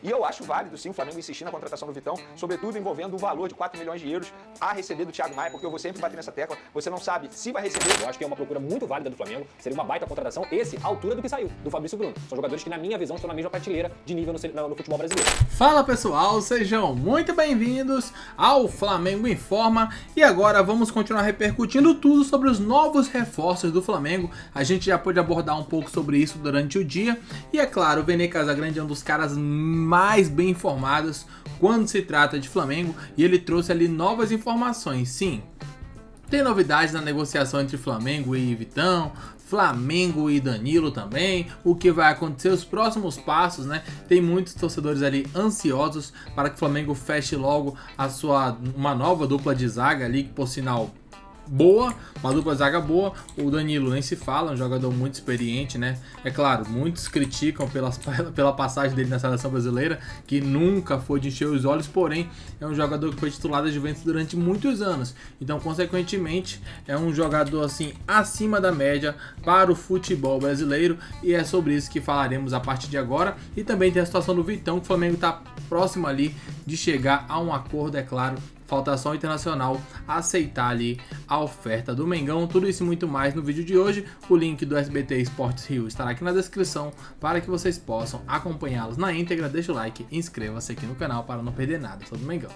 E eu acho válido, sim, o Flamengo insistir na contratação do Vitão, sobretudo envolvendo o valor de 4 milhões de euros a receber do Thiago Maia, porque eu vou sempre bater nessa tecla. Você não sabe se vai receber. Eu acho que é uma procura muito válida do Flamengo, seria uma baita contratação, esse, à altura do que saiu, do Fabrício Bruno. São jogadores que, na minha visão, estão na mesma prateleira de nível no futebol brasileiro. Fala pessoal, sejam muito bem-vindos ao Flamengo Informa e agora vamos continuar repercutindo tudo sobre os novos reforços do Flamengo. A gente já pôde abordar um pouco sobre isso durante o dia e é claro, o Vene Casagrande é um dos caras mais bem informados quando se trata de Flamengo e ele trouxe ali novas informações. Sim, tem novidades na negociação entre Flamengo e Vitão, Flamengo e Danilo também, o que vai acontecer, os próximos passos, né? Tem muitos torcedores ali ansiosos para que o Flamengo feche logo uma nova dupla de zaga ali, que por sinal boa, uma dupla zaga boa. O Danilo nem se fala, um jogador muito experiente, né? É claro, muitos criticam pela passagem dele na seleção brasileira, que nunca foi de encher os olhos, porém é um jogador que foi titular da Juventus durante muitos anos. Então, consequentemente, é um jogador assim acima da média para o futebol brasileiro e é sobre isso que falaremos a partir de agora. E também tem a situação do Vitão, que o Flamengo está próximo ali de chegar a um acordo, é claro. Falta só o Internacional aceitar ali a oferta do Mengão. Tudo isso e muito mais no vídeo de hoje. O link do SBT Esportes Rio estará aqui na descrição para que vocês possam acompanhá-los na íntegra. Deixa o like e inscreva-se aqui no canal para não perder nada sobre o Mengão.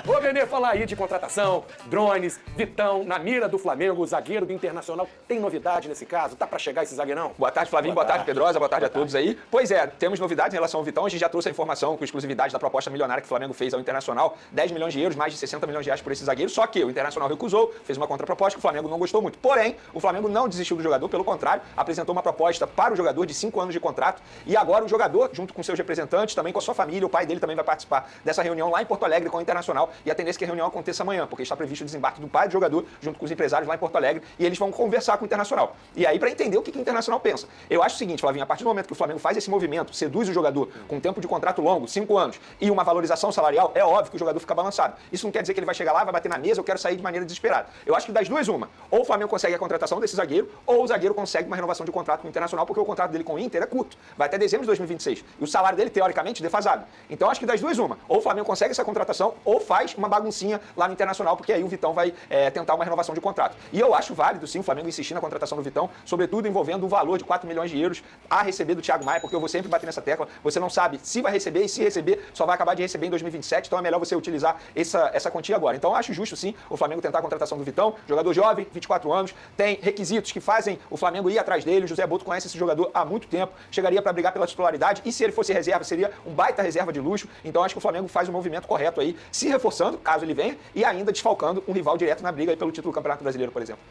Ô, Vene, falar aí de contratação, drones, Vitão, na mira do Flamengo, o zagueiro do Internacional. Tem novidade nesse caso? Tá pra chegar esse zagueirão? Boa tarde, Flavinho. Boa tarde, Pedrosa. Boa tarde a todos aí. Pois é, temos novidades em relação ao Vitão. A gente já trouxe a informação com exclusividade da proposta milionária que o Flamengo fez ao Internacional. 10 milhões de euros, mais de 60 milhões de reais por esse zagueiro. Só que o Internacional recusou, fez uma contraproposta que o Flamengo não gostou muito. Porém, o Flamengo não desistiu do jogador, pelo contrário, apresentou uma proposta para o jogador de 5 anos de contrato. E agora o jogador, junto com seus representantes, também com a sua família, o pai dele também vai participar dessa reunião lá em Porto Alegre com o Internacional. E a tendência é que a reunião aconteça amanhã, porque está previsto o desembarque do pai do jogador junto com os empresários lá em Porto Alegre e eles vão conversar com o Internacional. E aí, para entender o que o Internacional pensa. Eu acho o seguinte, Flavinho, a partir do momento que o Flamengo faz esse movimento, seduz o jogador com um tempo de contrato longo, 5 anos, e uma valorização salarial, é óbvio que o jogador fica balançado. Isso não quer dizer que ele vai chegar lá, vai bater na mesa, eu quero sair de maneira desesperada. Eu acho que das duas, uma. Ou o Flamengo consegue a contratação desse zagueiro, ou o zagueiro consegue uma renovação de contrato com o Internacional, porque o contrato dele com o Inter é curto. Vai até dezembro de 2026. E o salário dele, teoricamente, defasado. Então, acho que das duas, uma. Ou o Flamengo consegue essa contratação, ou faz uma baguncinha lá no Internacional, porque aí o Vitão vai tentar uma renovação de contrato. E eu acho válido, sim, o Flamengo insistir na contratação do Vitão, sobretudo envolvendo o valor de 4 milhões de euros a receber do Thiago Maia, porque eu vou sempre bater nessa tecla. Você não sabe se vai receber e se receber, só vai acabar de receber em 2027, então é melhor você utilizar essa quantia agora. Então eu acho justo, sim, o Flamengo tentar a contratação do Vitão, jogador jovem, 24 anos, tem requisitos que fazem o Flamengo ir atrás dele. O José Boto conhece esse jogador há muito tempo, chegaria para brigar pela titularidade e se ele fosse reserva, seria um baita reserva de luxo. Então acho que o Flamengo faz o movimento correto aí, se reforçando, caso ele venha, e ainda desfalcando um rival direto na briga aí pelo título do Campeonato Brasileiro, por exemplo.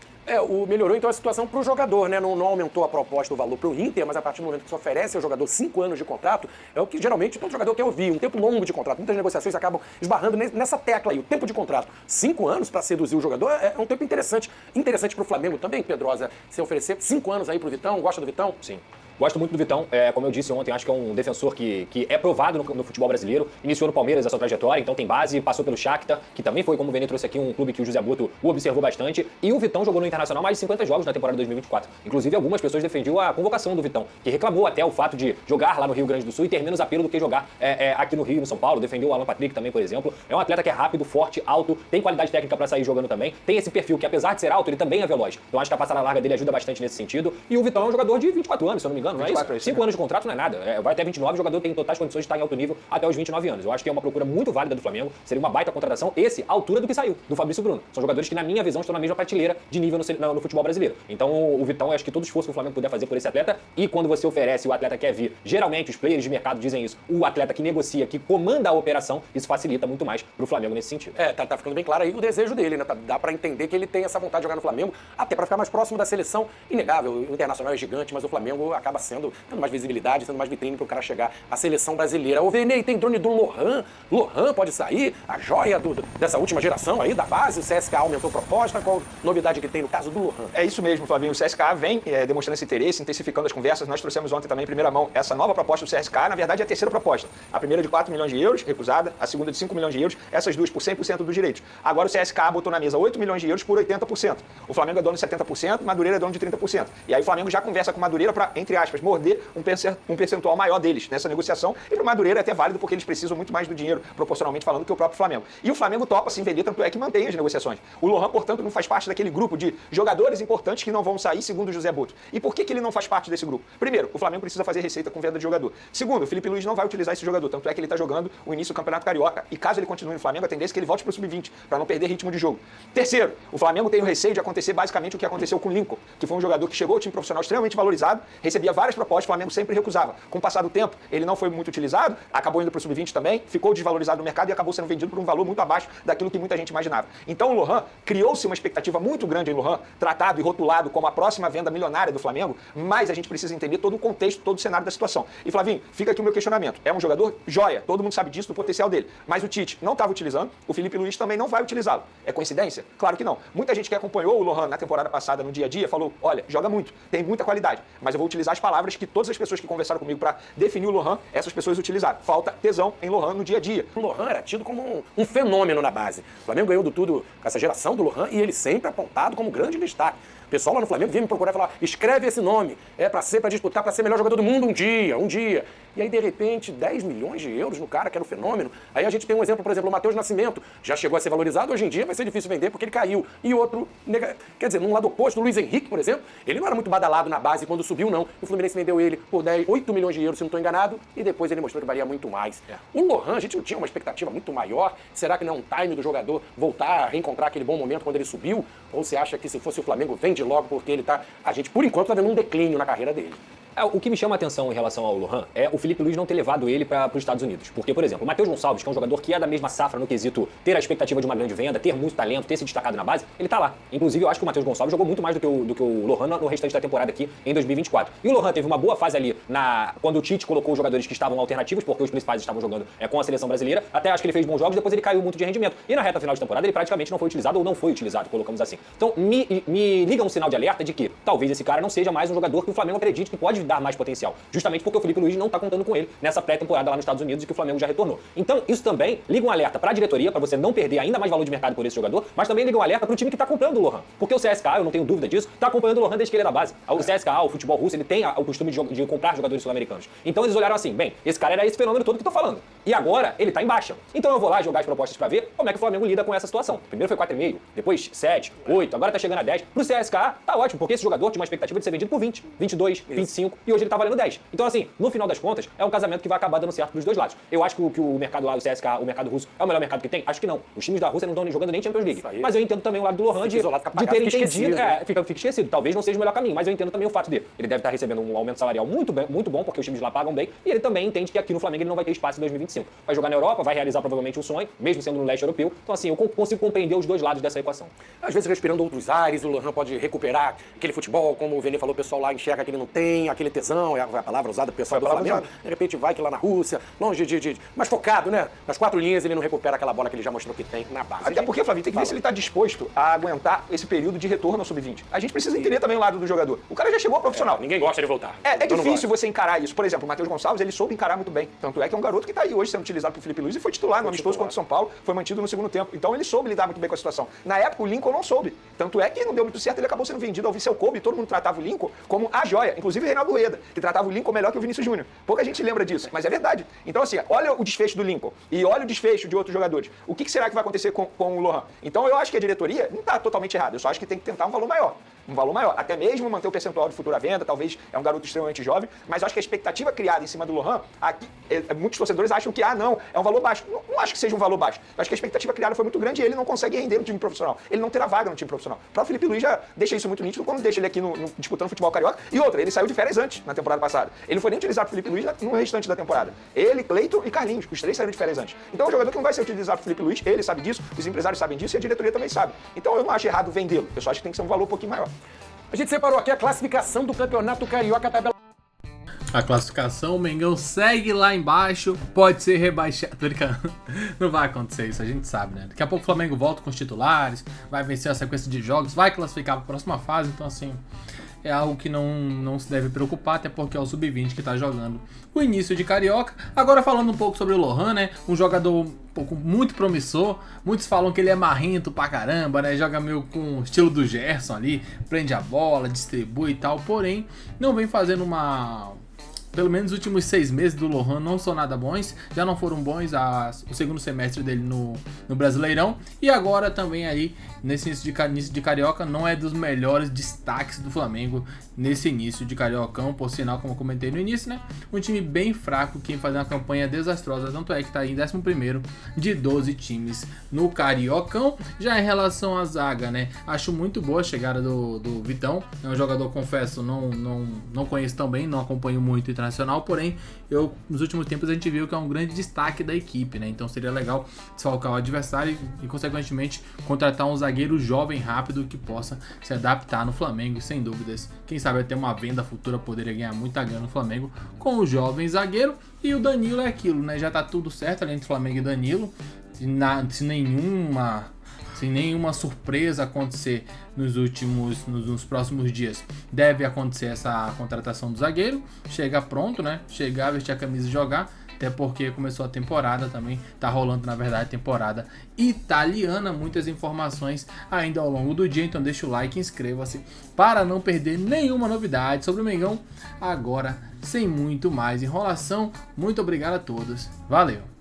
Melhorou então a situação pro jogador, né? Não aumentou a proposta, o valor pro Inter, mas a partir do momento que se oferece ao jogador 5 anos de contrato, é o que geralmente todo jogador quer ouvir, um tempo longo de contrato. Muitas negociações acabam esbarrando nessa tecla aí, o tempo de contrato. 5 anos para seduzir o jogador é um tempo interessante. Interessante pro Flamengo também, Pedrosa, se oferecer 5 anos aí pro Vitão. Gosta do Vitão? Sim. Gosto muito do Vitão, como eu disse ontem, acho que é um defensor que é provado no futebol brasileiro. Iniciou no Palmeiras a sua trajetória, então tem base, passou pelo Shakhtar, que também foi, como o Vene trouxe aqui, um clube que o José Boto o observou bastante. E o Vitão jogou no Internacional mais de 50 jogos na temporada 2024. Inclusive, algumas pessoas defendiam a convocação do Vitão, que reclamou até o fato de jogar lá no Rio Grande do Sul e ter menos apelo do que jogar aqui no Rio, no São Paulo. Defendeu o Alan Patrick também, por exemplo. É um atleta que é rápido, forte, alto, tem qualidade técnica para sair jogando também. Tem esse perfil que, apesar de ser alto, ele também é veloz. Então acho que a passada larga dele ajuda bastante nesse sentido. E o Vitão é um jogador de 24 anos, se eu não me engano, não é isso? 5 anos de contrato não é nada. Vai até 29, o jogador tem totais condições de estar em alto nível até os 29 anos. Eu acho que é uma procura muito válida do Flamengo, seria uma baita contratação, esse, à altura do que saiu, do Fabrício Bruno. São jogadores que, na minha visão, estão na mesma prateleira de nível no futebol brasileiro. Então, o Vitão, eu acho que todo esforço que o Flamengo puder fazer por esse atleta, e quando você oferece e o atleta quer vir, geralmente os players de mercado dizem isso, o atleta que negocia, que comanda a operação, isso facilita muito mais pro Flamengo nesse sentido. Tá ficando bem claro aí o desejo dele, né? Dá pra entender que ele tem essa vontade de jogar no Flamengo, até pra ficar mais próximo da seleção. Inegável, o Internacional é gigante, mas o Flamengo acaba tendo mais visibilidade, tendo mais vitrine pro cara chegar à seleção brasileira. O Vene, tem drone do Lohan. Lohan pode sair, a joia dessa última geração aí, da base. O CSKA aumentou a proposta. Qual novidade que tem no caso do Lohan? É isso mesmo, Flavinho. O CSKA vem demonstrando esse interesse, intensificando as conversas. Nós trouxemos ontem também, em primeira mão, essa nova proposta do CSKA. Na verdade, é a terceira proposta. A primeira de 4 milhões de euros, recusada. A segunda de 5 milhões de euros. Essas duas por 100% dos direitos. Agora o CSKA botou na mesa 8 milhões de euros por 80%. O Flamengo é dono de 70%, Madureira é dono de 30%. E aí o Flamengo já conversa com Madureira para, entre aspas, morder um percentual maior deles nessa negociação. E pro Madureira é até válido porque eles precisam muito mais do dinheiro, proporcionalmente falando, que o próprio Flamengo. E o Flamengo topa se vender, tanto é que mantém as negociações. O Lohan, portanto, não faz parte daquele grupo de jogadores importantes que não vão sair, segundo o José Botto. E por que ele não faz parte desse grupo? Primeiro, o Flamengo precisa fazer receita com venda de jogador. Segundo, o Felipe Luiz não vai utilizar esse jogador, tanto é que ele está jogando o início do Campeonato Carioca. E caso ele continue no Flamengo, a tendência é que ele volte para o Sub-20, para não perder ritmo de jogo. Terceiro, o Flamengo tem o receio de acontecer basicamente o que aconteceu com o Lincoln, que foi um jogador que chegou ao time profissional extremamente valorizado, recebia várias propostas, o Flamengo sempre recusava. Com o passar do tempo, ele não foi muito utilizado, acabou indo para o Sub-20 também, ficou desvalorizado no mercado e acabou sendo vendido por um valor muito abaixo daquilo que muita gente imaginava. Então o Lohan, criou-se uma expectativa muito grande em Lohan, tratado e rotulado como a próxima venda milionária do Flamengo, mas a gente precisa entender todo o contexto, todo o cenário da situação. E Flavinho, fica aqui o meu questionamento. É um jogador joia, todo mundo sabe disso, do potencial dele, mas o Tite não estava utilizando, o Felipe Luiz também não vai utilizá-lo. É coincidência? Claro que não. Muita gente que acompanhou o Lohan na temporada passada, no dia a dia, falou, olha, joga muito, tem muita qualidade, mas eu vou utilizar as palavras que todas as pessoas que conversaram comigo para definir o Lohan, essas pessoas utilizaram. Falta tesão em Lohan no dia a dia. O Lohan era tido como um fenômeno na base. O Flamengo ganhou do tudo com essa geração do Lohan e ele sempre apontado como grande destaque. O pessoal lá no Flamengo vinha me procurar e falar, escreve esse nome, é para disputar, para ser melhor jogador do mundo um dia. E aí, de repente, 10 milhões de euros no cara, que era um fenômeno. Aí a gente tem um exemplo, por exemplo, o Matheus Nascimento, já chegou a ser valorizado, hoje em dia vai ser difícil vender porque ele caiu. E outro, quer dizer, num lado oposto, o Luiz Henrique, por exemplo, ele não era muito badalado na base quando subiu, não. O Fluminense vendeu ele por 8 milhões de euros, se não estou enganado, e depois ele mostrou que valia muito mais. O Lohan, a gente não tinha uma expectativa muito maior. Será que não é um time do jogador voltar a reencontrar aquele bom momento quando ele subiu? Ou você acha que se fosse o Flamengo, vende logo porque ele tá... A gente, por enquanto, tá vendo um declínio na carreira dele. O que me chama a atenção em relação ao Lohan é o Felipe Luiz não ter levado ele para os Estados Unidos. Porque, por exemplo, o Matheus Gonçalves, que é um jogador que é da mesma safra no quesito ter a expectativa de uma grande venda, ter muito talento, ter se destacado na base, ele tá lá. Inclusive, eu acho que o Matheus Gonçalves jogou muito mais do que o Lohan no restante da temporada aqui em 2024. E o Lohan teve uma boa fase ali quando o Tite colocou os jogadores que estavam alternativos, porque os principais estavam jogando com a seleção brasileira. Até acho que ele fez bons jogos, depois ele caiu muito de rendimento. E na reta final de temporada ele praticamente não foi utilizado ou não foi utilizado, colocamos assim. Então, me liga um sinal de alerta de que talvez esse cara não seja mais um jogador que o Flamengo acredite que pode dar mais potencial. Justamente porque o Felipe Luiz não está contando com ele nessa pré-temporada lá nos Estados Unidos e que o Flamengo já retornou. Então, isso também liga um alerta para a diretoria, para você não perder ainda mais valor de mercado por esse jogador, mas também liga um alerta para o time que está comprando o Lohan. Porque o CSKA, eu não tenho dúvida disso, está acompanhando o Lohan desde que ele era da base. O CSKA, o futebol russo, ele tem o costume de comprar jogadores sul-americanos. Então, eles olharam assim, bem, esse cara era esse fenômeno todo que eu tô falando. E agora, ele está em baixa. Então, eu vou lá jogar as propostas para ver como é que o Flamengo lida com essa situação. Primeiro foi 4,5, depois 7, 8, agora tá chegando a 10. Pro CSKA, tá ótimo, porque esse jogador tinha uma expectativa de ser vendido por 20, 22, 25, e hoje ele tá valendo 10. Então, assim, no final das contas, é um casamento que vai acabar dando certo pros dois lados. Eu acho que o mercado lá do CSKA, o mercado russo, é o melhor mercado que tem? Acho que não. Os times da Rússia não estão jogando nem Champions League. Mas eu entendo também o lado do Lohan de ter entendido. Fica esquecido. Talvez não seja o melhor caminho, mas eu entendo também o fato dele. Ele deve estar recebendo um aumento salarial muito bom, porque os times lá pagam bem, e ele também entende que aqui no Flamengo ele não vai ter espaço em 2025. Vai jogar na Europa, vai realizar provavelmente um sonho, mesmo sendo no leste europeu. Então, assim, eu consigo compreender os dois lados dessa equação. Às vezes, respirando outros ares, o Lohan pode recuperar aquele futebol, como o Vene falou, o pessoal lá enxerga que ele não tem, aquele tesão, é a palavra usada pelo pessoal do Flamengo. De repente vai que lá na Rússia, longe mais focado, né? Nas 4 linhas ele não recupera aquela bola que ele já mostrou que tem na base. Até porque, Flavinho, tem que ver se ele está disposto a aguentar esse período de retorno ao Sub-20. A gente precisa entender também o lado do jogador. O cara já chegou ao profissional. Ninguém gosta de voltar. É difícil você encarar isso. Por exemplo, o Matheus Gonçalves, ele soube encarar muito bem. Tanto é que é um garoto que está aí hoje sendo utilizado por Felipe Luiz e foi titular no amistoso contra o São Paulo, foi mantido no segundo tempo. Então ele soube lidar muito bem com a situação. Na época, o Lincoln não soube. Tanto é que não deu muito certo, ele acabou sendo vendido ao Viseu Kobe e todo mundo tratava o Lincoln como a joia. Inclusive o Reinaldo Rueda, que tratava o Lincoln melhor que o Vinícius Júnior. Pouca gente lembra disso, mas é verdade. Então, assim, olha o desfecho do Lincoln e olha o desfecho de outros jogadores. O que será que vai acontecer com o Lohan? Então, eu acho que a diretoria não está totalmente errada. Eu só acho que tem que tentar um valor maior. Até mesmo manter o percentual de futura venda, talvez é um garoto extremamente jovem, mas eu acho que a expectativa criada em cima do Lohan, aqui, muitos torcedores acham que, não, é um valor baixo. Não acho que seja um valor baixo. Eu acho que a expectativa criada foi muito grande e ele não consegue render no time profissional. Ele não terá vaga no time profissional. O próprio Felipe Luiz já deixa isso muito nítido quando deixa ele aqui disputando futebol carioca. E outra, ele saiu de férias antes, na temporada passada. Ele não foi nem utilizado por Felipe Luiz no restante da temporada. Ele, Cleiton e Carlinhos, os 3 saíram de férias antes. Então é um jogador que não vai ser utilizado por Felipe Luiz, ele sabe disso, os empresários sabem disso e a diretoria também sabe. Então eu não acho errado vendê-lo. Eu só acho que tem que ser um valor um pouquinho maior. A gente separou aqui a classificação do Campeonato Carioca, tabela. A classificação, o Mengão segue lá embaixo, pode ser rebaixado. Tô brincando. Não vai acontecer isso, a gente sabe, né? Daqui a pouco o Flamengo volta com os titulares, vai vencer a sequência de jogos, vai classificar para a próxima fase, então assim, é algo que não se deve preocupar, até porque é o Sub-20 que está jogando o início de Carioca. Agora falando um pouco sobre o Lohan, né? Um jogador muito promissor. Muitos falam que ele é marrento pra caramba, né? Joga meio com o estilo do Gerson ali, prende a bola, distribui e tal, porém não vem fazendo pelo menos os últimos 6 meses do Lohan não são nada bons, já não foram bons o segundo semestre dele no Brasileirão, e agora também aí nesse início de Carioca não é dos melhores destaques do Flamengo nesse início de Cariocão, por sinal, como eu comentei no início, né? Um time bem fraco que faz uma campanha desastrosa, tanto é que tá aí em 11º de 12 times no Cariocão. Já em relação à zaga, né? Acho muito boa a chegada do Vitão, é um jogador, confesso, não conheço tão bem, não acompanho muito internacional, porém nos últimos tempos a gente viu que é um grande destaque da equipe, né? Então seria legal desfalcar o adversário e consequentemente contratar um zagueiro jovem, rápido, que possa se adaptar no Flamengo, sem dúvidas. Quem sabe até uma venda futura poderia ganhar muita grana no Flamengo com o jovem zagueiro. E o Danilo é aquilo, né? Já tá tudo certo ali entre Flamengo e Danilo, se nenhuma surpresa acontecer nos próximos dias, deve acontecer essa contratação do zagueiro. Chega pronto, né? Chegar, vestir a camisa e jogar. Até porque começou a temporada também, tá rolando na verdade a temporada italiana, muitas informações ainda ao longo do dia, então deixa o like e inscreva-se para não perder nenhuma novidade sobre o Mengão. Agora, sem muito mais enrolação, muito obrigado a todos, valeu!